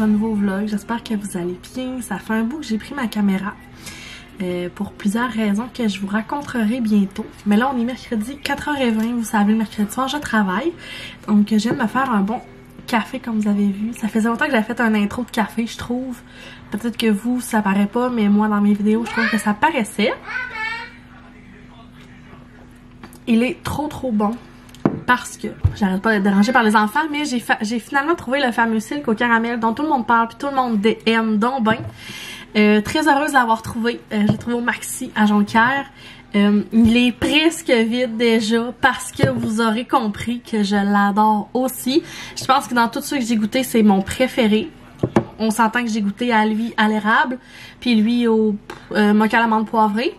dans un nouveau vlog. J'espère que vous allez bien. Ça fait un bout que j'ai pris ma caméra pour plusieurs raisons que je vous raconterai bientôt. Mais là, on est mercredi 4h20. Vous savez, le mercredi soir, je travaille. Donc, je viens de me faire un bon café, comme vous avez vu. Ça faisait longtemps que j'avais fait un intro de café, je trouve. Peut-être que vous, ça paraît pas, mais moi, dans mes vidéos, je trouve que ça paraissait. Il est trop bon. Parce que j'arrête pas d'être dérangée par les enfants, mais j'ai finalement trouvé le fameux silk au caramel dont tout le monde parle puis tout le monde aime donc ben. Très heureuse de l'avoir trouvé. J'ai trouvé au Maxi à Jonquière. Il est presque vide déjà parce que vous aurez compris que je l'adore aussi. Je pense que dans tous ceux que j'ai goûté, c'est mon préféré. On s'entend que j'ai goûté à lui à l'érable, puis lui au mocha à l'amande poivrée.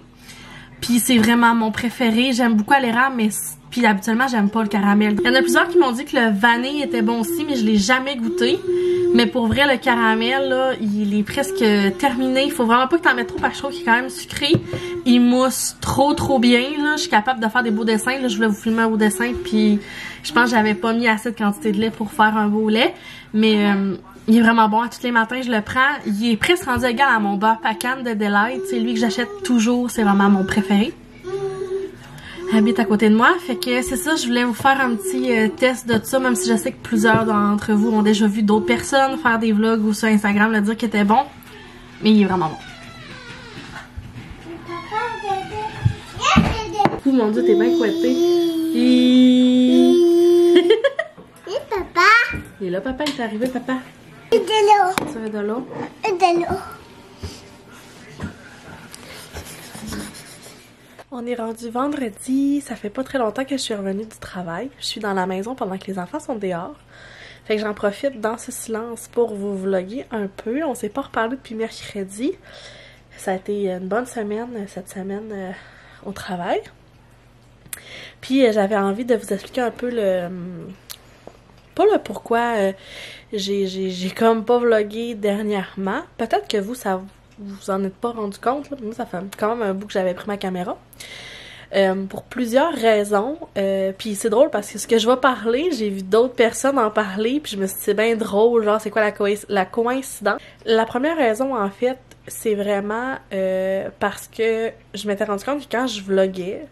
Puis c'est vraiment mon préféré. J'aime beaucoup à l'érable, mais puis habituellement, j'aime pas le caramel. Il y en a plusieurs qui m'ont dit que le vanille était bon aussi, mais je l'ai jamais goûté. Mais pour vrai, le caramel, là, il est presque terminé. Il faut vraiment pas que t'en mettes trop parce que je trouve qu'il est quand même sucré. Il mousse trop bien, là. Je suis capable de faire des beaux dessins. Là, je voulais vous filmer un beau dessin, puis je pense que j'avais pas mis assez de quantité de lait pour faire un beau lait. Mais il est vraiment bon. À tous les matins, je le prends. Il est presque rendu égal à mon beurre Pacan de Delight. C'est lui que j'achète toujours. C'est vraiment mon préféré. Habite à côté de moi, fait que c'est ça, je voulais vous faire un petit test de ça, même si je sais que plusieurs d'entre vous ont déjà vu d'autres personnes faire des vlogs ou sur Instagram le dire qu'il était bon, mais il est vraiment bon. Oh mon dieu, t'es bien couetté. Et papa. Il est là, papa, il est arrivé, papa. Et de l'eau. Tu veux de l'eau? Et de l'eau. On est rendu vendredi, ça fait pas très longtemps que je suis revenue du travail. Je suis dans la maison pendant que les enfants sont dehors. Fait que j'en profite dans ce silence pour vous vlogger un peu. On s'est pas reparlé depuis mercredi. Ça a été une bonne semaine, cette semaine au travail. Puis j'avais envie de vous expliquer un peu pas le pourquoi j'ai comme pas vlogué dernièrement. Peut-être que vous, ça vous en êtes pas rendu compte, là. Moi, ça fait quand même un bout que j'avais pris ma caméra. Pour plusieurs raisons. Puis c'est drôle parce que ce que je vais parler, j'ai vu d'autres personnes en parler, puis je me suis dit c'est bien drôle, genre c'est quoi la coïncidence. La première raison, en fait, c'est vraiment parce que je m'étais rendu compte que quand je vloguais,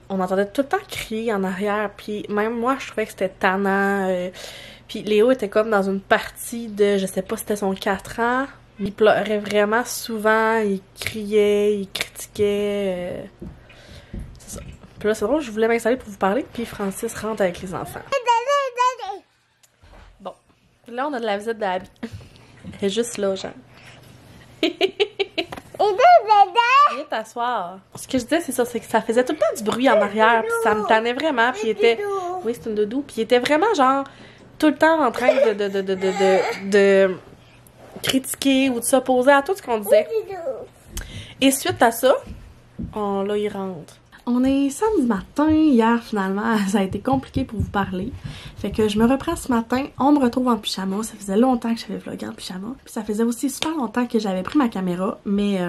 on entendait tout le temps crier en arrière, puis même moi, je trouvais que c'était tannant. Puis Léo était comme dans une partie de, je sais pas si c'était son 4 ans, il pleurait vraiment souvent, il criait, il critiquait. C'est ça. Puis là, c'est drôle, je voulais m'installer pour vous parler, puis Francis rentre avec les enfants. Bon, là, on a de la visite d'Abby. Elle est juste là, genre. Viens t'asseoir. Ce que je disais, c'est ça, c'est que ça faisait tout le temps du bruit en arrière, puis ça me tannait vraiment, puis il était... Oui, c'est une doudou, puis il était vraiment, genre, tout le temps en train de critiquer ou de s'opposer à tout ce qu'on disait. Et suite à ça, là, il rentre. On est samedi matin. Hier, finalement, ça a été compliqué pour vous parler. Fait que je me reprends ce matin. On me retrouve en pyjama. Ça faisait longtemps que j'avais vlogué en pyjama. Puis ça faisait aussi super longtemps que j'avais pris ma caméra. Mais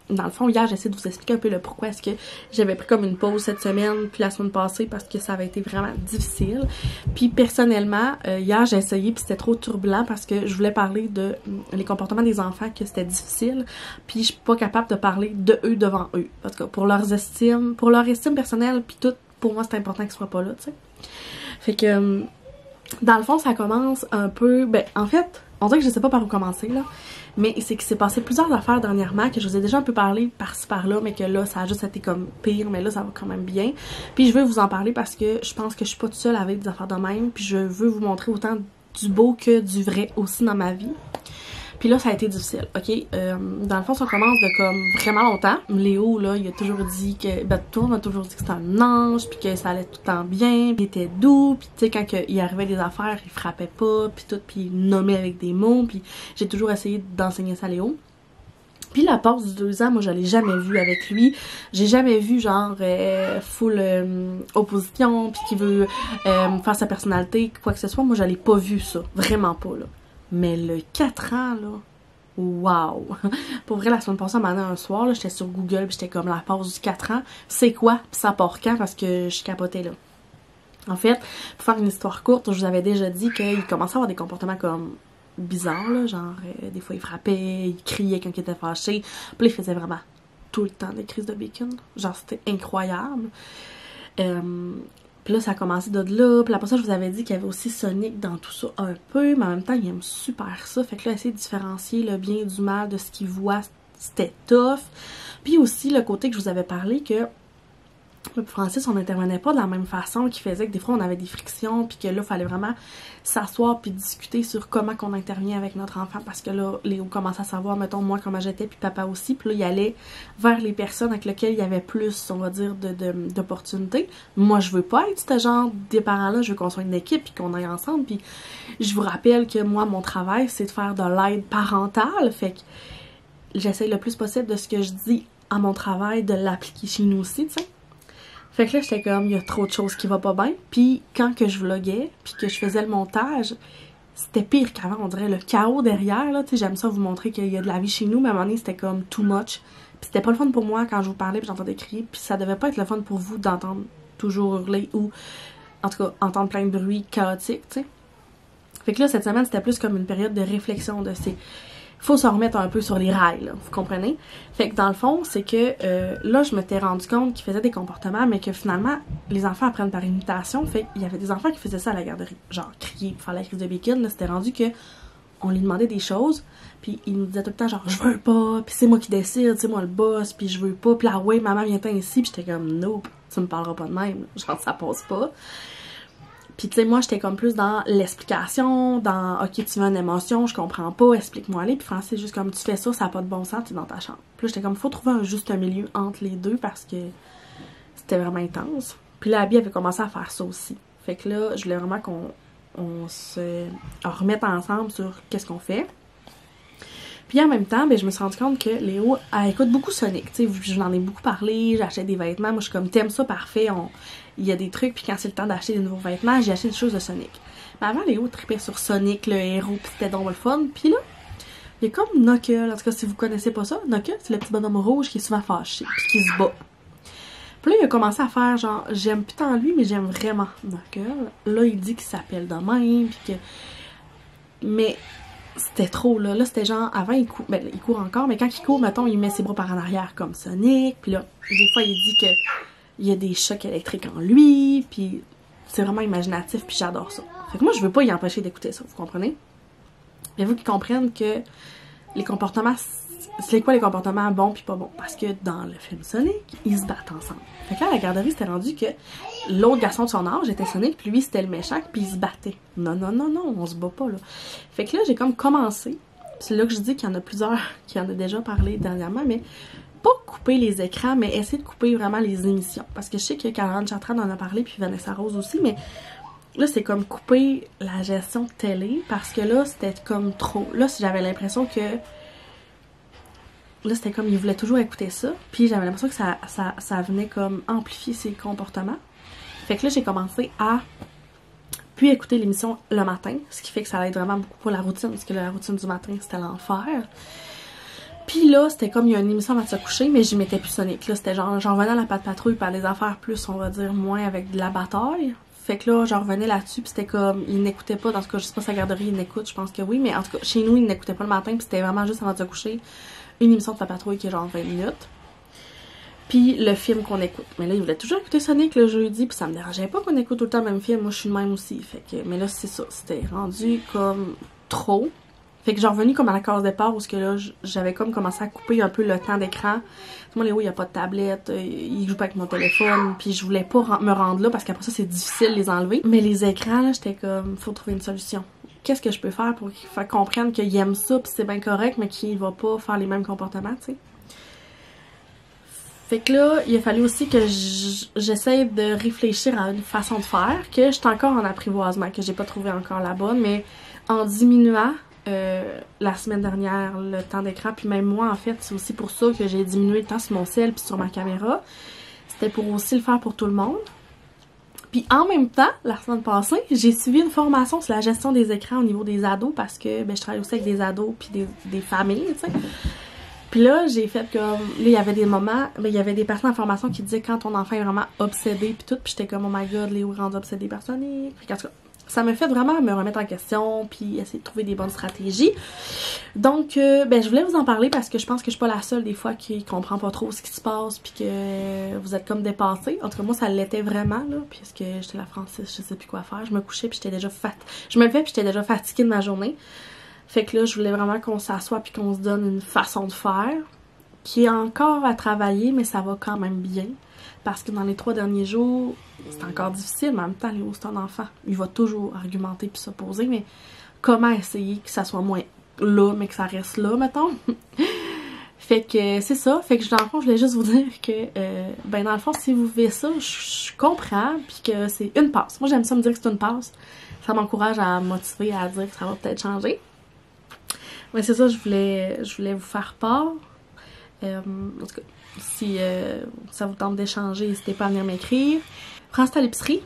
dans le fond, hier, j'essaie de vous expliquer un peu le pourquoi est-ce que j'avais pris comme une pause cette semaine puis la semaine passée parce que ça avait été vraiment difficile. Puis personnellement, hier, j'ai essayé puis c'était trop turbulent parce que je voulais parler de les comportements des enfants, que c'était difficile. Puis je suis pas capable de parler de eux devant eux. Parce que pour leur estime personnelle puis tout, pour moi, c'est important qu'ils soient pas là, tu sais. Fait que dans le fond, ça commence un peu... Ben, en fait, on dirait que je sais pas par où commencer, là. Mais c'est qu'il s'est passé plusieurs affaires dernièrement que je vous ai déjà un peu parlé par-ci par-là, mais que là, ça a juste été comme pire, mais là, ça va quand même bien. Puis je veux vous en parler parce que je pense que je suis pas toute seule avec des affaires de même, puis je veux vous montrer autant du beau que du vrai aussi dans ma vie. Puis là, ça a été difficile, ok? Dans le fond, ça commence de comme vraiment longtemps. Léo, là, il a toujours dit que... Ben, tout le monde a toujours dit que c'était un ange, puis que ça allait tout le temps bien, puis il était doux, puis tu sais, quand il arrivait des affaires, il frappait pas, puis tout, puis il nommait avec des mots, puis j'ai toujours essayé d'enseigner ça à Léo. Puis la pause du 2 ans, moi, je l'ai jamais vu avec lui. J'ai jamais vu, genre, full opposition, puis qui veut faire sa personnalité, quoi que ce soit. Moi, je l'ai pas vu, ça. Vraiment pas, là. Mais le 4 ans, là, wow! Pour vrai, la semaine passée, un soir, j'étais sur Google, puis j'étais comme la pause du 4 ans. C'est quoi? Puis ça part quand? Parce que je capotais, là. En fait, pour faire une histoire courte, je vous avais déjà dit qu'il commençait à avoir des comportements comme bizarres, là, genre des fois il frappait, il criait quand il était fâché, puis il faisait vraiment tout le temps des crises de bacon, genre c'était incroyable. Puis là ça a commencé de là, puis après ça je vous avais dit qu'il y avait aussi Sonic dans tout ça un peu, mais en même temps il aime super ça, fait que là essayer de différencier le bien du mal de ce qu'il voit, c'était tough. Puis aussi le côté que je vous avais parlé que Francis, on n'intervenait pas de la même façon, qui faisait que des fois on avait des frictions, puis que là, il fallait vraiment s'asseoir puis discuter sur comment qu'on intervient avec notre enfant, parce que là, Léo commençait à savoir, mettons, moi, comment j'étais, puis papa aussi, puis là, il allait vers les personnes avec lesquelles il y avait plus, on va dire, d'opportunités. Moi, je veux pas être ce genre des parents-là, je veux qu'on soit une équipe, puis qu'on aille ensemble, puis je vous rappelle que moi, mon travail, c'est de faire de l'aide parentale, fait que j'essaye le plus possible de ce que je dis à mon travail, de l'appliquer chez nous aussi, tu sais. Fait que là, j'étais comme, il y a trop de choses qui vont pas bien. Puis quand que je vloguais, puis que je faisais le montage, c'était pire qu'avant, on dirait le chaos derrière, là. Tu sais, j'aime ça vous montrer qu'il y a de la vie chez nous, mais à un moment donné, c'était comme too much. Puis c'était pas le fun pour moi quand je vous parlais puis j'entendais crier. Puis ça devait pas être le fun pour vous d'entendre toujours hurler ou, en tout cas, entendre plein de bruits chaotiques, tu sais. Fait que là, cette semaine, c'était plus comme une période de réflexion de ces... Faut se remettre un peu sur les rails, là, vous comprenez? Fait que dans le fond, c'est que là, je m'étais rendu compte qu'ils faisaient des comportements, mais que finalement, les enfants apprennent par imitation. Fait qu'il y avait des enfants qui faisaient ça à la garderie. Genre, crier pour faire la crise de bacon, là, c'était rendu que on lui demandait des choses, puis il nous disait tout le temps, genre, je veux pas, puis c'est moi qui décide, c'est moi le boss, puis je veux pas, puis là, ouais, maman vient-t'en ici, puis j'étais comme, nope, tu me parleras pas de même, genre, ça passe pas. Puis tu sais, moi, j'étais comme plus dans l'explication, dans « Ok, tu veux une émotion, je comprends pas, explique-moi aller. » Puis Francis, c'est juste comme « Tu fais ça, ça n'a pas de bon sens, tu es dans ta chambre. » Puis là, j'étais comme « Faut trouver un juste milieu entre les deux parce que c'était vraiment intense. » Puis là, Abby avait commencé à faire ça aussi. Fait que là, je voulais vraiment qu'on se remette ensemble sur qu'est-ce qu'on fait. Puis en même temps, ben, je me suis rendu compte que Léo, elle écoute beaucoup Sonic. Tu sais, je n'en ai beaucoup parlé, j'achète des vêtements. Moi, je suis comme, t'aimes ça, parfait. Il y a des trucs, puis quand c'est le temps d'acheter des nouveaux vêtements, j'ai acheté des choses de Sonic. Mais avant, Léo tripait sur Sonic, le héros, puis c'était donc le fun. Puis là, il y a comme Knuckles. En tout cas, si vous connaissez pas ça, Knuckles, c'est le petit bonhomme rouge qui est souvent fâché, puis qui se bat. Puis là, il a commencé à faire genre, j'aime plus tant lui, mais j'aime vraiment Knuckles. Là, il dit qu'il s'appelle de même, puis que... Mais... C'était trop, là. Là, c'était genre, avant, il court encore, mais quand il court, mettons, il met ses bras par en arrière comme Sonic. Puis là, des fois, il dit que il y a des chocs électriques en lui. Puis c'est vraiment imaginatif, puis j'adore ça. Fait que moi, je veux pas y empêcher d'écouter ça, vous comprenez? Mais vous qui comprennent que les comportements, c'est quoi les comportements bons puis pas bons? Parce que dans le film Sonic, ils se battent ensemble. Fait que là, à la garderie, c'était rendu que l'autre garçon de son âge était Sonic, puis lui, c'était le méchant, puis ils se battaient. Non, non, non, non, on se bat pas, là. Fait que là, j'ai comme commencé. C'est là que je dis qu'il y en a plusieurs qui en ont déjà parlé dernièrement, mais pas couper les écrans, mais essayer de couper vraiment les émissions. Parce que je sais que Caroline Chartrand en a parlé, puis Vanessa Rose aussi, mais là, c'est comme couper la gestion de télé, parce que là, c'était comme trop. Là, j'avais l'impression que... Là, c'était comme, il voulait toujours écouter ça, puis j'avais l'impression que ça venait comme amplifier ses comportements. Fait que là, j'ai commencé à puis écouter l'émission le matin, ce qui fait que ça aide vraiment beaucoup pour la routine, parce que la routine du matin, c'était l'enfer. Puis là, c'était comme, il y a une émission avant de se coucher, mais j'y mettais plus Sonic. Là, c'était genre, j'en revenais à la Patte Patrouille par des affaires plus, on va dire, moins avec de la bataille. Fait que là, j'en revenais là-dessus, puis c'était comme, il n'écoutait pas, dans ce cas, je sais pas sa garderie, il n'écoute, je pense que oui, mais en tout cas, chez nous, il n'écoutait pas le matin, puis c'était vraiment juste avant de se coucher, une émission de Patte Patrouille qui est genre 20 minutes. Puis le film qu'on écoute. Mais là, il voulait toujours écouter Sonic le jeudi, puis ça me dérangeait pas qu'on écoute tout le temps le même film. Moi, je suis le même aussi. Fait que, mais là, c'est ça. C'était rendu comme trop. Fait que j'ai revenu comme à la case départ où ce que là, j'avais comme commencé à couper un peu le temps d'écran. Moi, Léo, il n'y a pas de tablette, il joue pas avec mon téléphone, puis je voulais pas me rendre là parce qu'après ça, c'est difficile de les enlever. Mais les écrans, là, j'étais comme, faut trouver une solution. Qu'est-ce que je peux faire pour qu'il fasse comprendre qu'il aime ça, puis c'est bien correct, mais qu'il va pas faire les mêmes comportements, tu sais. Fait que là, il a fallu aussi que j'essaie de réfléchir à une façon de faire, que j'étais encore en apprivoisement, que j'ai pas trouvé encore la bonne, mais en diminuant la semaine dernière le temps d'écran, puis même moi en fait, c'est aussi pour ça que j'ai diminué le temps sur mon cell puis sur ma caméra. C'était pour aussi le faire pour tout le monde. Puis en même temps, la semaine passée, j'ai suivi une formation sur la gestion des écrans au niveau des ados, parce que ben, je travaille aussi avec des ados puis des familles, tu sais. Puis là, j'ai fait comme... Là, il y avait des moments... Ben, il y avait des personnes en formation qui disaient quand ton enfant est vraiment obsédé puis tout. Puis j'étais comme, oh my god, Léo est rendu obsédé par Sonic. Puis en tout cas, ça me fait vraiment me remettre en question puis essayer de trouver des bonnes stratégies. Donc, ben je voulais vous en parler parce que je pense que je suis pas la seule des fois qui comprend pas trop ce qui se passe puis que vous êtes comme dépassés. En tout cas, moi, ça l'était vraiment, là, puisque j'étais la Francis, je sais plus quoi faire. Je me couchais puis j'étais déjà je me levais puis j'étais déjà fatiguée de ma journée. Fait que là, je voulais vraiment qu'on s'assoie puis qu'on se donne une façon de faire qui est encore à travailler, mais ça va quand même bien. Parce que dans les 3 derniers jours, c'est encore difficile, mais en même temps, Léo, c'est un enfant. Il va toujours argumenter puis s'opposer, mais comment essayer que ça soit moins là, mais que ça reste là, mettons? Fait que c'est ça. Fait que dans le fond, je voulais juste vous dire que, ben dans le fond, si vous vivez ça, je comprends, puis que c'est une passe. Moi, j'aime ça me dire que c'est une passe. Ça m'encourage à me motiver, à dire que ça va peut-être changer. Mais c'est ça, je voulais vous faire part. En tout cas, si ça vous tente d'échanger, n'hésitez pas à venir m'écrire. Francis à l'épicerie.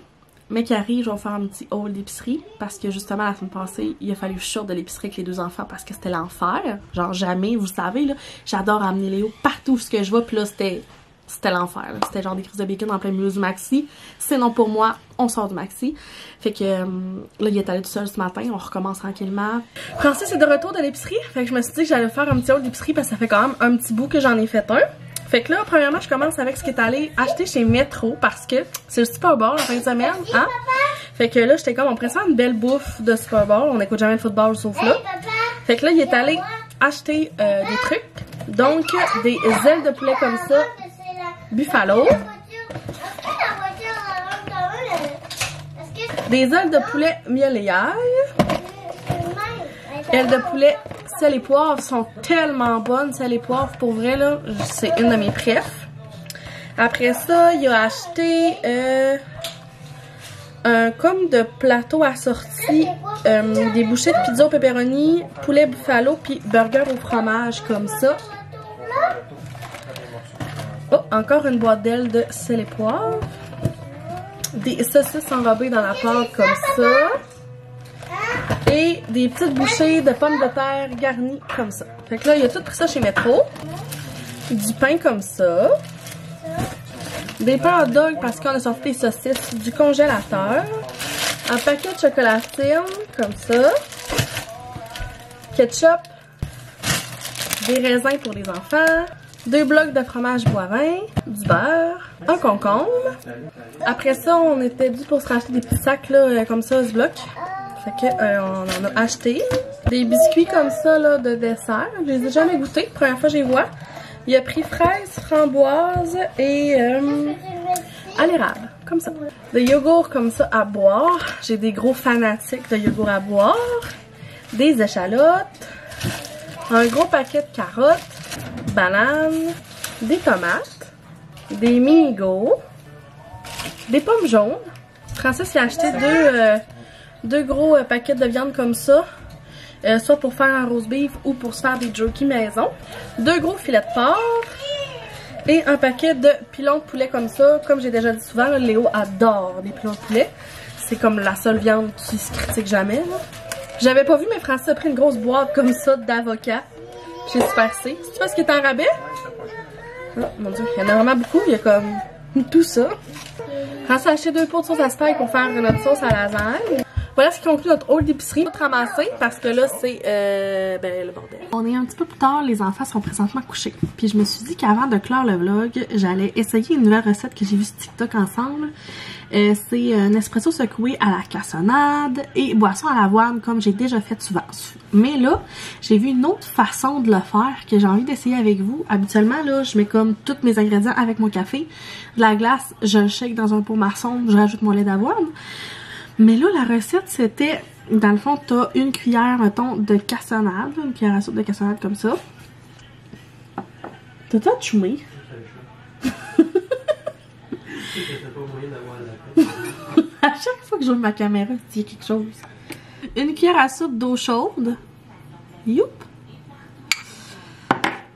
Mais qui arrive, je vais faire un petit haul d'épicerie. Parce que justement, la semaine passée, il a fallu que je sorte de l'épicerie avec les 2 enfants parce que c'était l'enfer. Genre jamais, vous savez, là. J'adore amener Léo partout où je vais. Puis là, c'était l'enfer. C'était genre des crises de bacon en plein milieu du maxi. Sinon, pour moi, on sort du maxi. Fait que là, il est allé tout seul ce matin. On recommence tranquillement. Francis est de retour de l'épicerie. Fait que je me suis dit que j'allais faire un petit haul d'épicerie parce que ça fait quand même un petit bout que j'en ai fait un. Fait que là, premièrement, je commence avec ce qui est allé acheter chez Metro parce que c'est le Super Bowl la fin de semaine, hein? Fait que là, j'étais comme, on pourrait faire une belle bouffe de Super Bowl. On n'écoute jamais le football sauf là. Fait que là, il est allé acheter des trucs. Donc, des ailes de poulet comme ça, buffalo. Des ailes de poulet miel et ail. Ailes de poulet sel et poivre sont tellement bonnes. Sel et poivre, pour vrai, là, c'est une de mes préfs. Après ça, il a acheté un comme de plateau assorti, des bouchées de pizza au pepperoni, poulet buffalo, puis burger au fromage comme ça. Oh, encore une boîte d'ailes de sel et poivre. Des saucisses enrobées dans la pâte comme ça. Et des petites bouchées de pommes de terre garnies comme ça. Fait que là, il a tout pris ça chez Metro. Du pain comme ça. Des pains hot dog parce qu'on a sorti des saucisses du congélateur. Un paquet de chocolatine comme ça. Ketchup. Des raisins pour les enfants. 2 blocs de fromage boivin. Du beurre. Un concombre. Après ça, on était dû pour se racheter des petits sacs là, comme ça, ce bloc. Fait que on en a acheté. Des biscuits comme ça là, de dessert. Je les ai jamais goûtés. Première fois que je les vois. Il a pris fraises, framboises et à l'érable. Comme ça. Des yogourts comme ça à boire. J'ai des gros fanatiques de yogourts à boire. Des échalotes. Un gros paquet de carottes. Bananes. Des tomates. Des mini-go. Des pommes jaunes. Francis a acheté deux gros paquets de viande comme ça. Soit pour faire un roast beef ou pour se faire des jerky maison. 2 gros filets de porc. Et un paquet de pilons de poulet comme ça. Comme j'ai déjà dit souvent, là, Léo adore les pilons de poulet. C'est comme la seule viande qui se critique jamais. J'avais pas vu, mais Francis a pris une grosse boîte comme ça d'avocat. J'ai super C. C'est parce qu'il est en rabais? Oh mon dieu, il y en a vraiment beaucoup. Il y a comme tout ça. Francis a acheté 2 pots de sauce à spag pour faire notre sauce à lasagne. Voilà ce qui conclut notre haul d'épicerie. Tout ramassé parce que là c'est ben, le bordel. On est un petit peu plus tard, les enfants sont présentement couchés. Puis je me suis dit qu'avant de clore le vlog, j'allais essayer une nouvelle recette que j'ai vue sur TikTok ensemble. C'est un espresso secoué à la cassonade et boisson à l'avoine comme j'ai déjà fait souvent. Mais là, j'ai vu une autre façon de le faire que j'ai envie d'essayer avec vous. Habituellement, là, je mets comme tous mes ingrédients avec mon café. De la glace, je le shake dans un pot maçon, je rajoute mon lait d'avoine. Mais là, la recette, c'était, dans le fond, t'as une cuillère, mettons, de cassonade. Une cuillère à soupe de cassonade comme ça. T'as chumé. À chaque fois que j'ouvre ma caméra, il y a quelque chose. Une cuillère à soupe d'eau chaude. Youp!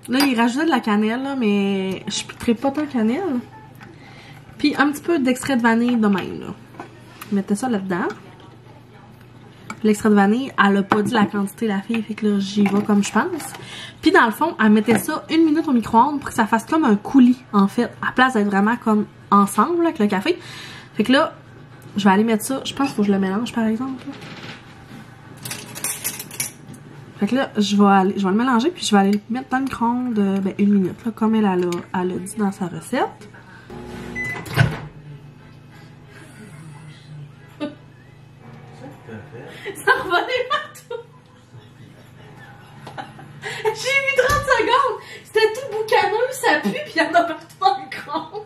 Là, il rajoutait de la cannelle, là, mais je pitterai pas tant de cannelle. Puis un petit peu d'extrait de vanille de même, là. Mettez ça là-dedans. L'extrait de vanille, elle a pas dit la quantité, la fille, fait que là, j'y vais comme je pense. Puis dans le fond, elle mettait ça 1 minute au micro-ondes pour que ça fasse comme un coulis, en fait. À place d'être vraiment comme ensemble, là, avec le café. Fait que là, je vais aller mettre ça. Je pense qu'il faut que je le mélange par exemple. Fait que là, je vais le mélanger puis je vais aller le mettre dans le micro-ondes ben, 1 minute, là, comme elle a dit dans sa recette. Ça revenait partout! J'ai mis 30 secondes! C'était tout boucaneux, ça pue, puis il y en a partout dans le micro-ondes.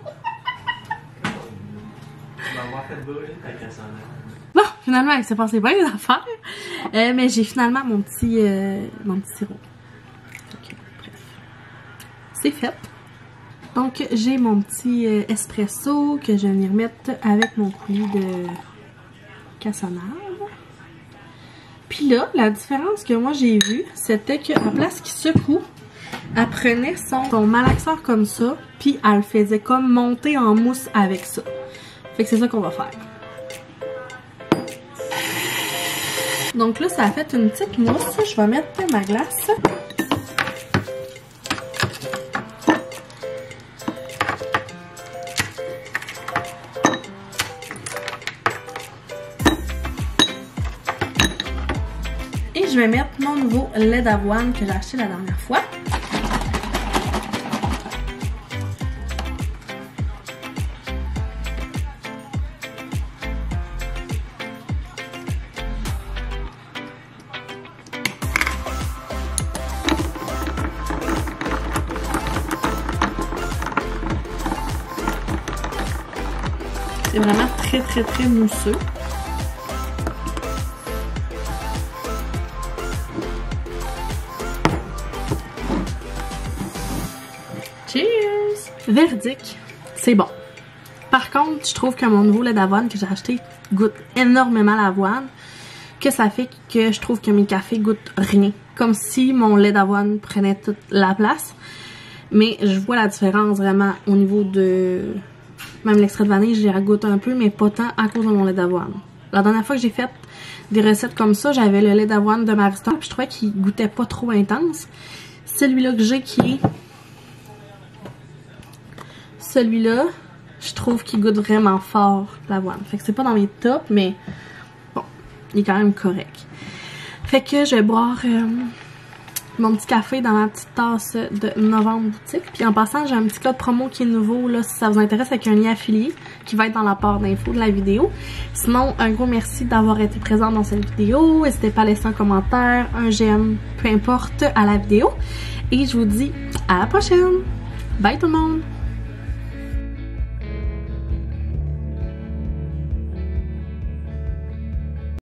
Bon, finalement, il s'est passé bien les affaires. Mais j'ai finalement mon petit sirop. Okay, bref. C'est fait. Donc, j'ai mon petit espresso que je vais venir mettre avec mon coulis de cassonade. Puis là, la différence que moi j'ai vue, c'était qu'à place qu'il secoue, elle prenait son malaxeur comme ça, puis elle le faisait comme monter en mousse avec ça. Fait que c'est ça qu'on va faire. Donc là, ça a fait une petite mousse. Je vais mettre ma glace. Et je vais mettre mon nouveau lait d'avoine que j'ai acheté la dernière fois. C'est vraiment très très très mousseux. Cheers! Verdict, c'est bon. Par contre, je trouve que mon nouveau lait d'avoine que j'ai acheté goûte énormément l'avoine. Que ça fait que je trouve que mes cafés goûtent rien. Comme si mon lait d'avoine prenait toute la place. Mais je vois la différence vraiment au niveau de... Même l'extrait de vanille, j'y goûte un peu, mais pas tant à cause de mon lait d'avoine. La dernière fois que j'ai fait des recettes comme ça, j'avais le lait d'avoine de Maristan, puis je trouvais qu'il goûtait pas trop intense. Celui-là que j'ai qui est... Celui-là, je trouve qu'il goûte vraiment fort l'avoine. Fait que c'est pas dans mes tops, mais bon, il est quand même correct. Fait que je vais boire mon petit café dans ma petite tasse de Novembre Boutique. Puis en passant, j'ai un petit code promo qui est nouveau, là, si ça vous intéresse, avec un lien affilié qui va être dans la barre d'infos de la vidéo. Sinon, un gros merci d'avoir été présent dans cette vidéo. N'hésitez pas à laisser un commentaire, un j'aime, peu importe, à la vidéo. Et je vous dis à la prochaine! Bye tout le monde!